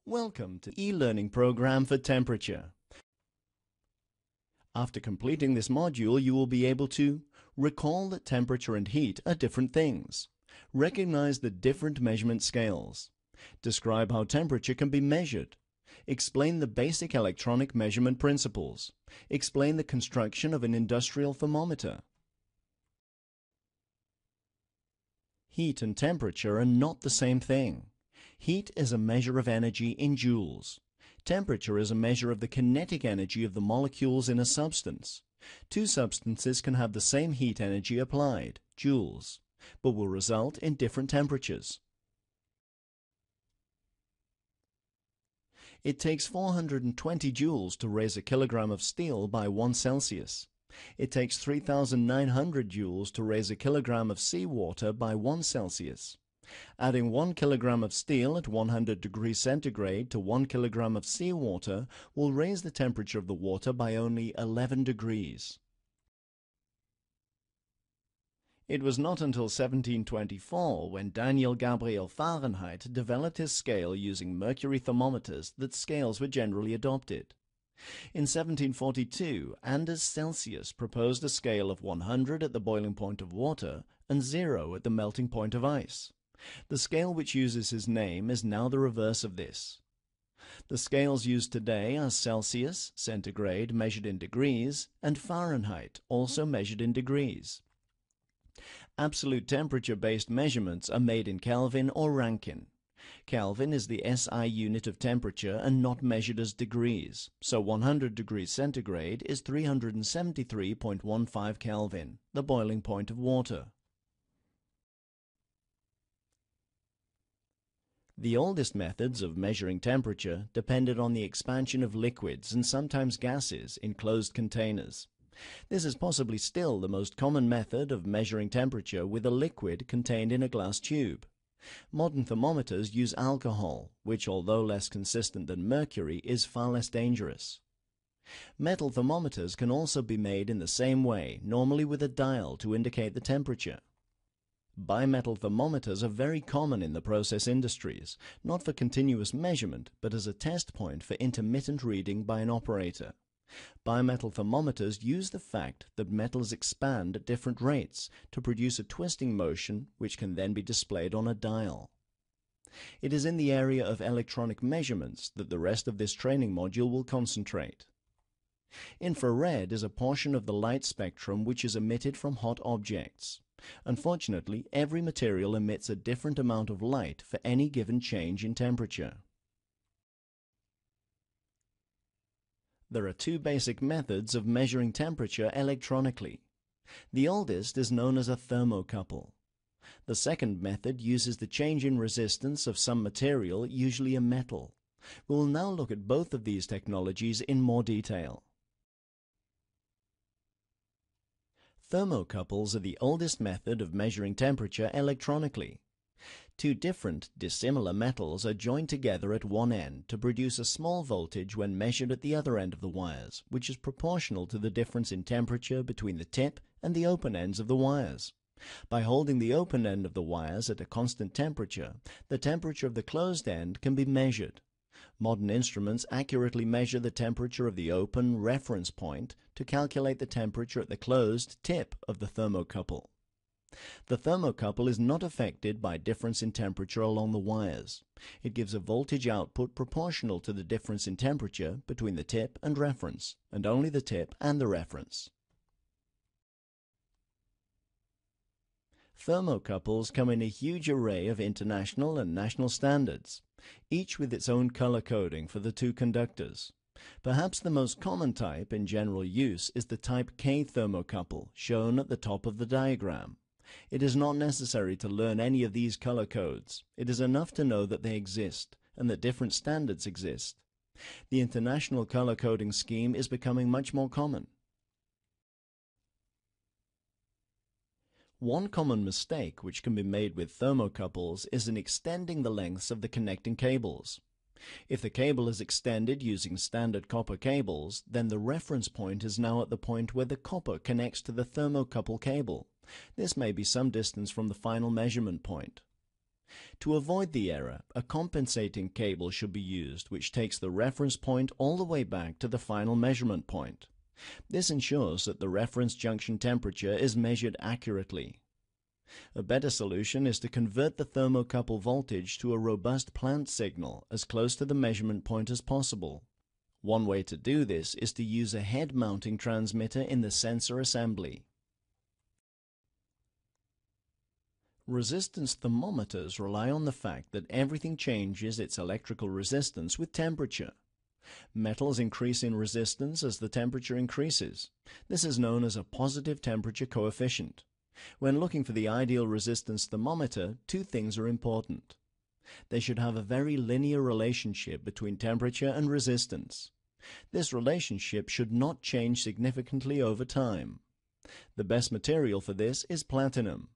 Welcome to the e-learning program for temperature. After completing this module, you will be able to recall that temperature and heat are different things, recognize the different measurement scales, describe how temperature can be measured, explain the basic electronic measurement principles, explain the construction of an industrial thermometer. Heat and temperature are not the same thing. Heat is a measure of energy in joules. Temperature is a measure of the kinetic energy of the molecules in a substance. Two substances can have the same heat energy applied, joules, but will result in different temperatures. It takes 420 joules to raise a kilogram of steel by 1 Celsius. It takes 3,900 joules to raise a kilogram of seawater by 1 Celsius. Adding 1 kilogram of steel at 100 degrees centigrade to 1 kilogram of seawater will raise the temperature of the water by only 11 degrees. It was not until 1724, when Daniel Gabriel Fahrenheit developed his scale using mercury thermometers, that scales were generally adopted. In 1742, Anders Celsius proposed a scale of 100 at the boiling point of water and 0 at the melting point of ice. The scale which uses his name is now the reverse of this. The scales used today are Celsius, centigrade measured in degrees, and Fahrenheit, also measured in degrees. Absolute temperature-based measurements are made in Kelvin or Rankine. Kelvin is the SI unit of temperature and not measured as degrees, so 100 degrees centigrade is 373.15 Kelvin, the boiling point of water. The oldest methods of measuring temperature depended on the expansion of liquids and sometimes gases in closed containers. This is possibly still the most common method of measuring temperature with a liquid contained in a glass tube. Modern thermometers use alcohol, which, although less consistent than mercury, is far less dangerous. Metal thermometers can also be made in the same way, normally with a dial to indicate the temperature. Bimetal thermometers are very common in the process industries, not for continuous measurement, but as a test point for intermittent reading by an operator. Bimetal thermometers use the fact that metals expand at different rates to produce a twisting motion which can then be displayed on a dial. It is in the area of electronic measurements that the rest of this training module will concentrate. Infrared is a portion of the light spectrum which is emitted from hot objects. Unfortunately, every material emits a different amount of light for any given change in temperature. There are two basic methods of measuring temperature electronically. The oldest is known as a thermocouple. The second method uses the change in resistance of some material, usually a metal. We will now look at both of these technologies in more detail. Thermocouples are the oldest method of measuring temperature electronically. Two different, dissimilar metals are joined together at one end to produce a small voltage when measured at the other end of the wires, which is proportional to the difference in temperature between the tip and the open ends of the wires. By holding the open end of the wires at a constant temperature, the temperature of the closed end can be measured. Modern instruments accurately measure the temperature of the open reference point to calculate the temperature at the closed tip of the thermocouple. The thermocouple is not affected by difference in temperature along the wires. It gives a voltage output proportional to the difference in temperature between the tip and reference, and only the tip and the reference. Thermocouples come in a huge array of international and national standards, each with its own color coding for the two conductors. Perhaps the most common type in general use is the type K thermocouple, shown at the top of the diagram. It is not necessary to learn any of these color codes. It is enough to know that they exist and that different standards exist. The international color coding scheme is becoming much more common. One common mistake which can be made with thermocouples is in extending the lengths of the connecting cables. If the cable is extended using standard copper cables, then the reference point is now at the point where the copper connects to the thermocouple cable. This may be some distance from the final measurement point. To avoid the error, a compensating cable should be used which takes the reference point all the way back to the final measurement point. This ensures that the reference junction temperature is measured accurately. A better solution is to convert the thermocouple voltage to a robust plant signal as close to the measurement point as possible. One way to do this is to use a head-mounting transmitter in the sensor assembly. Resistance thermometers rely on the fact that everything changes its electrical resistance with temperature. Metals increase in resistance as the temperature increases. This is known as a positive temperature coefficient. When looking for the ideal resistance thermometer, two things are important. They should have a very linear relationship between temperature and resistance. This relationship should not change significantly over time. The best material for this is platinum,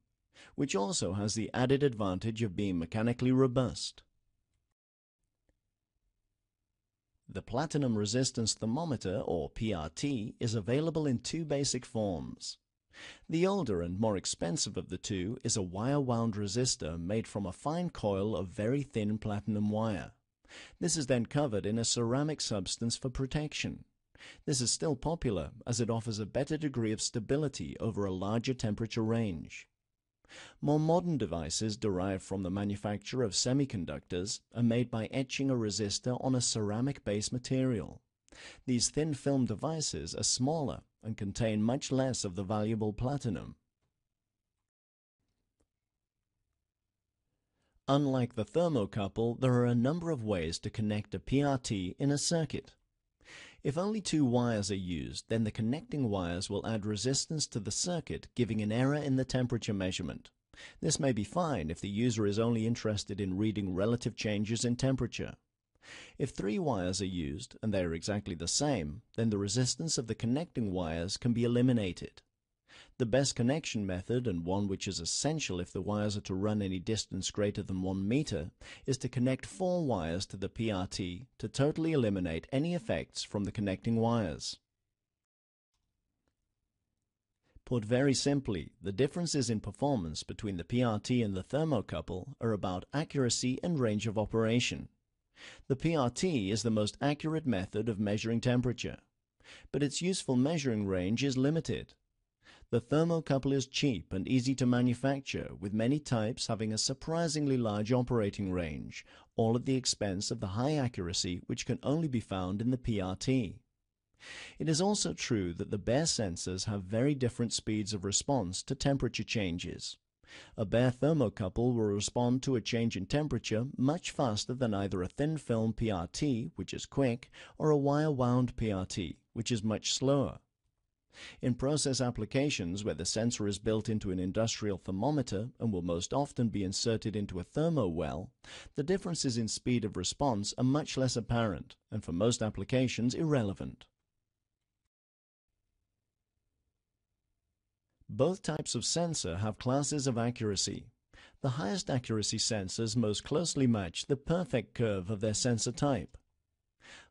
which also has the added advantage of being mechanically robust. The platinum resistance thermometer, or PRT, is available in two basic forms. The older and more expensive of the two is a wire-wound resistor made from a fine coil of very thin platinum wire. This is then covered in a ceramic substance for protection. This is still popular as it offers a better degree of stability over a larger temperature range. More modern devices derived from the manufacture of semiconductors are made by etching a resistor on a ceramic base material. These thin film devices are smaller and contain much less of the valuable platinum. Unlike the thermocouple, there are a number of ways to connect a PRT in a circuit. If only two wires are used, then the connecting wires will add resistance to the circuit, giving an error in the temperature measurement. This may be fine if the user is only interested in reading relative changes in temperature. If three wires are used, and they are exactly the same, then the resistance of the connecting wires can be eliminated. The best connection method, and one which is essential if the wires are to run any distance greater than 1 meter, is to connect 4 wires to the PRT to totally eliminate any effects from the connecting wires. Put very simply, the differences in performance between the PRT and the thermocouple are about accuracy and range of operation. The PRT is the most accurate method of measuring temperature, but its useful measuring range is limited. The thermocouple is cheap and easy to manufacture, with many types having a surprisingly large operating range, all at the expense of the high accuracy which can only be found in the PRT. It is also true that the bare sensors have very different speeds of response to temperature changes. A bare thermocouple will respond to a change in temperature much faster than either a thin film PRT, which is quick, or a wire-wound PRT, which is much slower. In process applications where the sensor is built into an industrial thermometer and will most often be inserted into a Thermowell, the differences in speed of response are much less apparent and for most applications irrelevant. Both types of sensor have classes of accuracy. The highest accuracy sensors most closely match the perfect curve of their sensor type.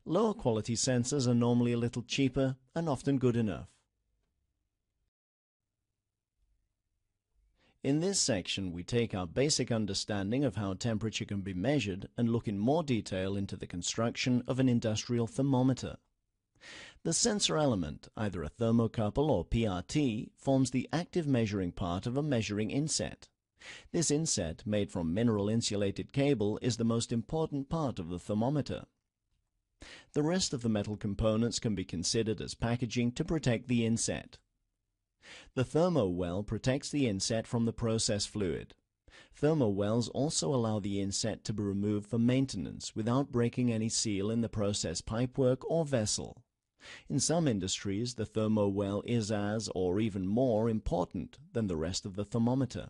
Lower quality sensors are normally a little cheaper and often good enough. In this section, we take our basic understanding of how temperature can be measured and look in more detail into the construction of an industrial thermometer. The sensor element, either a thermocouple or PRT, forms the active measuring part of a measuring inset. This inset, made from mineral-insulated cable, is the most important part of the thermometer. The rest of the metal components can be considered as packaging to protect the inset. The Thermowell protects the inset from the process fluid. Thermowells also allow the inset to be removed for maintenance without breaking any seal in the process pipework or vessel. In some industries, the Thermowell is as, or even more, important than the rest of the thermometer.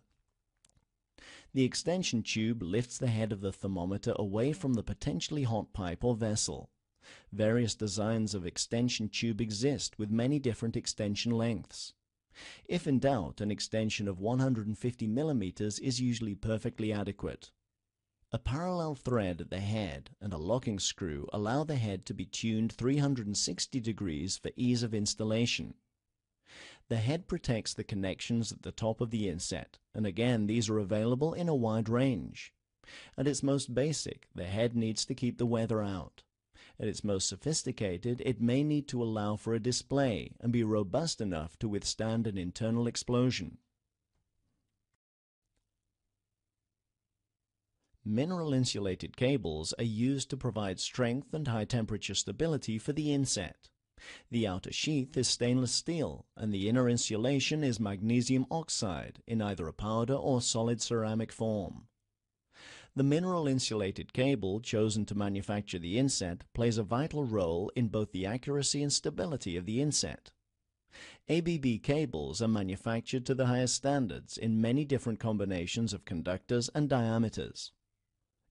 The extension tube lifts the head of the thermometer away from the potentially hot pipe or vessel. Various designs of extension tube exist with many different extension lengths. If in doubt, an extension of 150 mm is usually perfectly adequate. A parallel thread at the head and a locking screw allow the head to be tuned 360 degrees for ease of installation. The head protects the connections at the top of the inset, and again these are available in a wide range. At its most basic, the head needs to keep the weather out. At its most sophisticated, it may need to allow for a display and be robust enough to withstand an internal explosion. Mineral insulated cables are used to provide strength and high temperature stability for the inset. The outer sheath is stainless steel and the inner insulation is magnesium oxide in either a powder or solid ceramic form. The mineral insulated cable chosen to manufacture the inset plays a vital role in both the accuracy and stability of the inset. ABB cables are manufactured to the highest standards in many different combinations of conductors and diameters.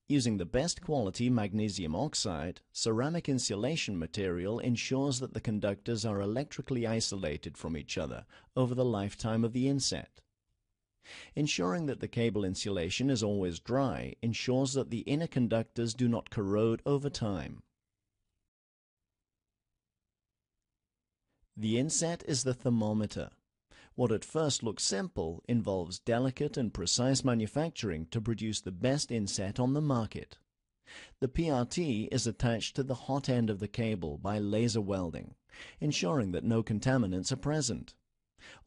Using the best quality magnesium oxide, ceramic insulation material ensures that the conductors are electrically isolated from each other over the lifetime of the inset. Ensuring that the cable insulation is always dry ensures that the inner conductors do not corrode over time. The inset is the thermometer. What at first looks simple involves delicate and precise manufacturing to produce the best inset on the market. The PRT is attached to the hot end of the cable by laser welding, ensuring that no contaminants are present.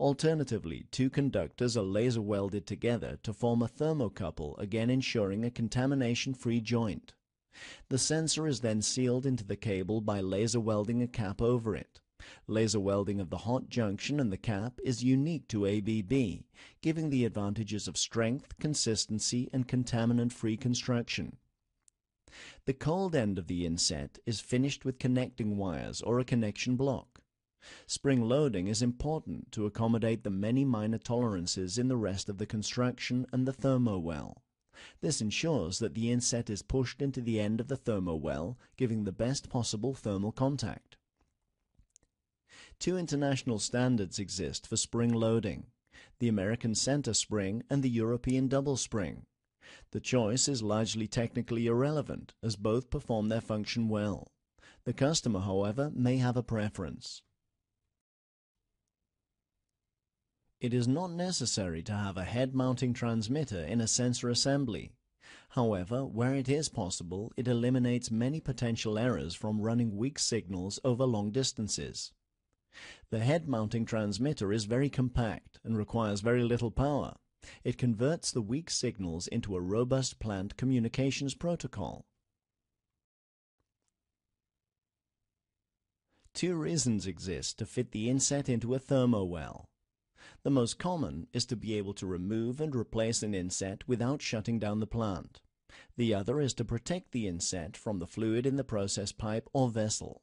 Alternatively, two conductors are laser welded together to form a thermocouple, again ensuring a contamination-free joint. The sensor is then sealed into the cable by laser welding a cap over it. Laser welding of the hot junction and the cap is unique to ABB, giving the advantages of strength, consistency, and contaminant-free construction. The cold end of the inset is finished with connecting wires or a connection block. Spring loading is important to accommodate the many minor tolerances in the rest of the construction and the Thermowell. This ensures that the inset is pushed into the end of the Thermowell, giving the best possible thermal contact. Two international standards exist for spring loading: the American center spring and the European double spring. The choice is largely technically irrelevant, as both perform their function well. The customer, however, may have a preference. It is not necessary to have a head-mounting transmitter in a sensor assembly. However, where it is possible, it eliminates many potential errors from running weak signals over long distances. The head-mounting transmitter is very compact and requires very little power. It converts the weak signals into a robust plant communications protocol. Two reasons exist to fit the inset into a Thermowell. The most common is to be able to remove and replace an inset without shutting down the plant. The other is to protect the inset from the fluid in the process pipe or vessel.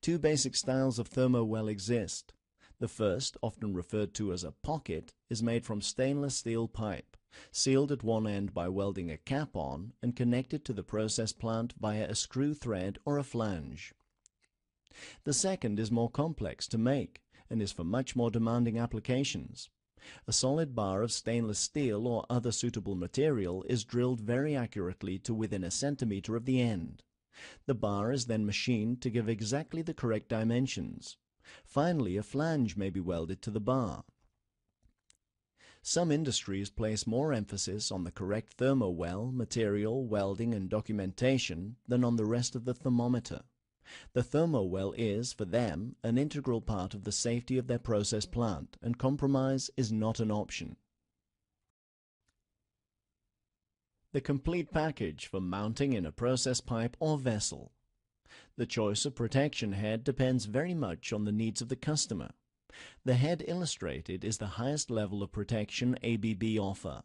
Two basic styles of Thermowell exist. The first, often referred to as a pocket, is made from stainless steel pipe, sealed at one end by welding a cap on and connected to the process plant via a screw thread or a flange. The second is more complex to make and is for much more demanding applications. A solid bar of stainless steel or other suitable material is drilled very accurately to within a centimeter of the end. The bar is then machined to give exactly the correct dimensions. Finally, a flange may be welded to the bar. Some industries place more emphasis on the correct Thermowell, material, welding, and documentation than on the rest of the thermometer. The Thermowell is, for them, an integral part of the safety of their process plant, and compromise is not an option. The complete package for mounting in a process pipe or vessel. The choice of protection head depends very much on the needs of the customer. The head illustrated is the highest level of protection ABB offer.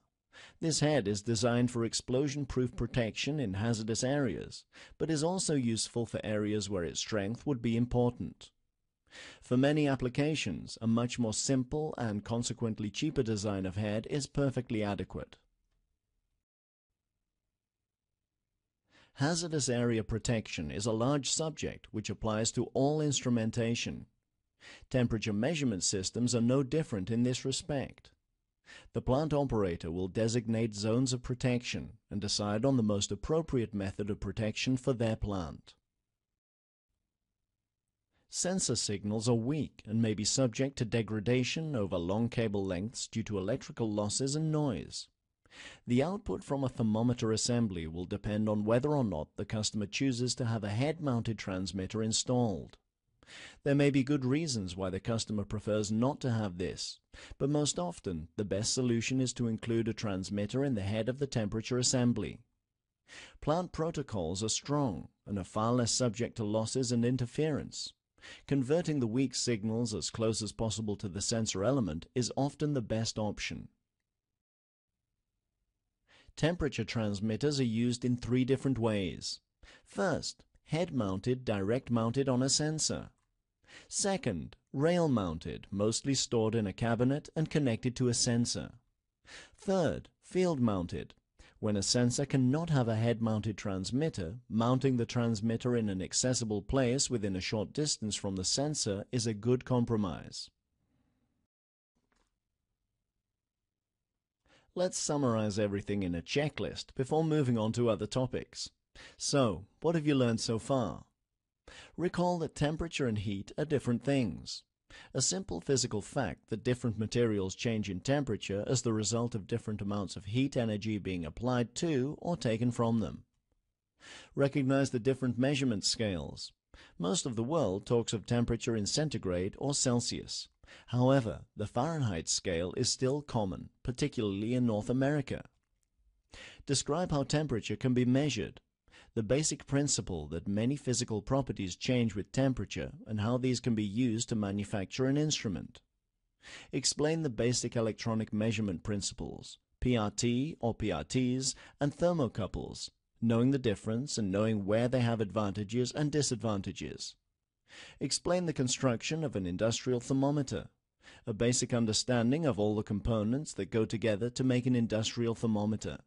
This head is designed for explosion-proof protection in hazardous areas, but is also useful for areas where its strength would be important. For many applications, a much more simple and consequently cheaper design of head is perfectly adequate. Hazardous area protection is a large subject which applies to all instrumentation. Temperature measurement systems are no different in this respect. The plant operator will designate zones of protection and decide on the most appropriate method of protection for their plant. Sensor signals are weak and may be subject to degradation over long cable lengths due to electrical losses and noise. The output from a thermometer assembly will depend on whether or not the customer chooses to have a head-mounted transmitter installed. There may be good reasons why the customer prefers not to have this, but most often the best solution is to include a transmitter in the head of the temperature assembly. Plant protocols are strong and are far less subject to losses and interference. Converting the weak signals as close as possible to the sensor element is often the best option. Temperature transmitters are used in 3 different ways. First, head-mounted, direct-mounted on a sensor. Second, rail-mounted, mostly stored in a cabinet and connected to a sensor. Third, field-mounted. When a sensor cannot have a head-mounted transmitter, mounting the transmitter in an accessible place within a short distance from the sensor is a good compromise. Let's summarize everything in a checklist before moving on to other topics. So, what have you learned so far? Recall that temperature and heat are different things. A simple physical fact that different materials change in temperature as the result of different amounts of heat energy being applied to or taken from them. Recognize the different measurement scales. Most of the world talks of temperature in centigrade or Celsius. However, the Fahrenheit scale is still common, particularly in North America. Describe how temperature can be measured. The basic principle that many physical properties change with temperature and how these can be used to manufacture an instrument. Explain the basic electronic measurement principles, PRT or PRTs, and thermocouples, knowing the difference and knowing where they have advantages and disadvantages. Explain the construction of an industrial thermometer, a basic understanding of all the components that go together to make an industrial thermometer.